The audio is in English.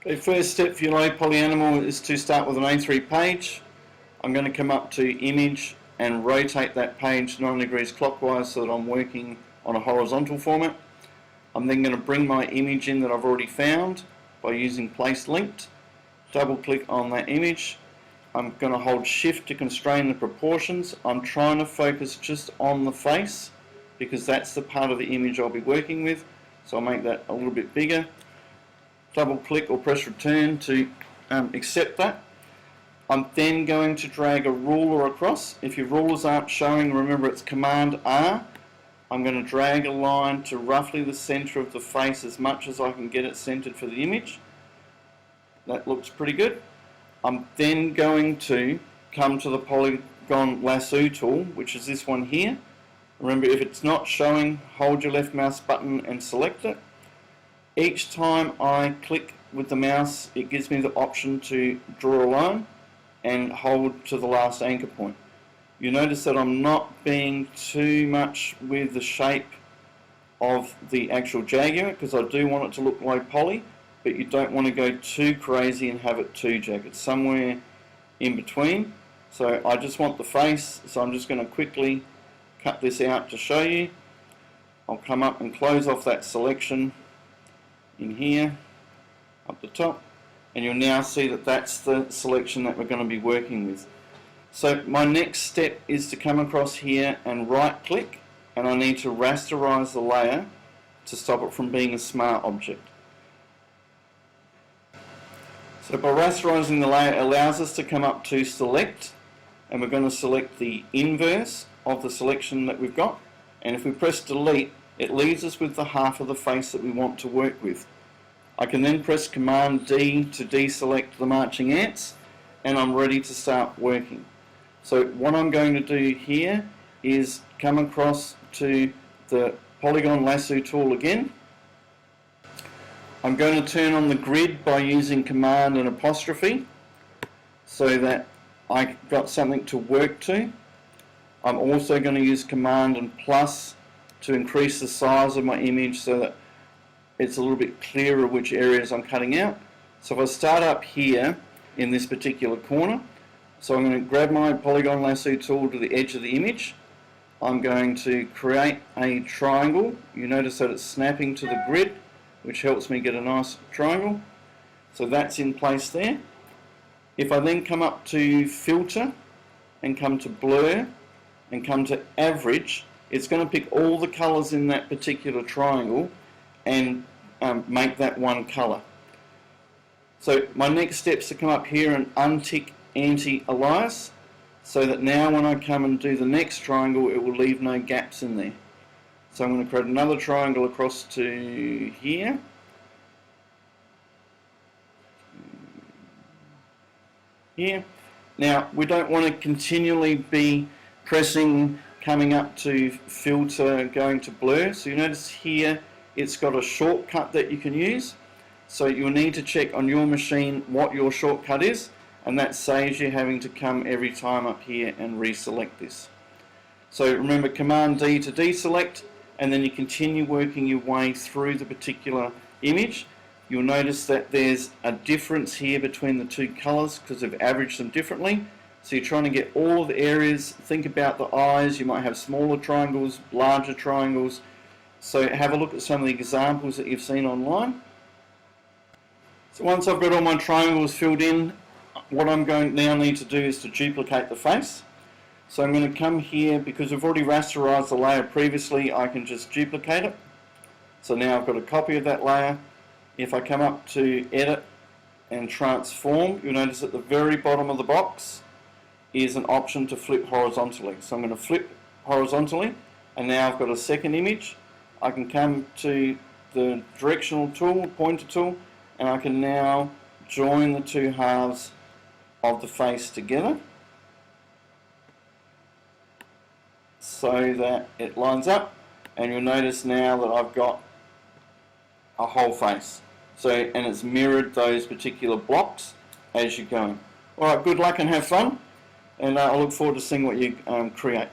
Okay, first step for your low poly animal is to start with an A3 page. I'm going to come up to image and rotate that page 90 degrees clockwise so that I'm working on a horizontal format. I'm then going to bring my image in that I've already found by using place linked. Double click on that image. I'm going to hold shift to constrain the proportions. I'm trying to focus just on the face because that's the part of the image I'll be working with. So I'll make that a little bit bigger. Double click or press return to accept that. I'm then going to drag a ruler across. If your rulers aren't showing, remember it's Command R. I'm going to drag a line to roughly the center of the face as much as I can get it centered for the image. That looks pretty good. I'm then going to come to the polygon lasso tool, which is this one here. Remember, if it's not showing, hold your left mouse button and select it. Each time I click with the mouse, it gives me the option to draw a line and hold to the last anchor point. You notice that I'm not being too much with the shape of the actual Jaguar because I do want it to look low poly, but you don't want to go too crazy and have it too jagged. Somewhere in between. So I just want the face, so I'm just going to quickly cut this out to show you. I'll come up and close off that selection in here, up the top, and you'll now see that that's the selection that we're going to be working with. So my next step is to come across here and right click, and I need to rasterize the layer to stop it from being a smart object. So by rasterizing the layer, it allows us to come up to select, and we're going to select the inverse of the selection that we've got, and if we press delete, it leaves us with the half of the face that we want to work with. I can then press Command D to deselect the marching ants, and I'm ready to start working. So what I'm going to do here is come across to the polygon lasso tool again. I'm going to turn on the grid by using Command and apostrophe so that I got something to work to. I'm also going to use Command and plus to increase the size of my image so that it's a little bit clearer which areas I'm cutting out. So if I start up here in this particular corner, so I'm going to grab my polygon lasso tool to the edge of the image. I'm going to create a triangle. You notice that it's snapping to the grid, which helps me get a nice triangle. So that's in place there. If I then come up to filter and come to blur and come to average, it's going to pick all the colours in that particular triangle and make that one colour. So my next step is to come up here and untick anti-alias so that now when I come and do the next triangle it will leave no gaps in there. So I'm going to create another triangle across to here. Here. Now we don't want to continually be pressing, coming up to filter, going to blur. So you notice here it's got a shortcut that you can use. So you'll need to check on your machine what your shortcut is, and that saves you having to come every time up here and reselect this. So remember Command D to deselect, and then you continue working your way through the particular image. You'll notice that there's a difference here between the two colours because they've averaged them differently. So you're trying to get all of the areas. Think about the eyes. You might have smaller triangles, larger triangles. So have a look at some of the examples that you've seen online. So once I've got all my triangles filled in, what I'm going to now need to do is to duplicate the face. So I'm going to come here, because we've already rasterized the layer previously, I can just duplicate it. So now I've got a copy of that layer. If I come up to edit and transform, you'll notice at the very bottom of the box is an option to flip horizontally. So I'm going to flip horizontally, and now I've got a second image. I can come to the directional tool, pointer tool, and I can now join the two halves of the face together so that it lines up, and you'll notice now that I've got a whole face. So, and it's mirrored those particular blocks as you're going. Alright, good luck and have fun, and I look forward to seeing what you create.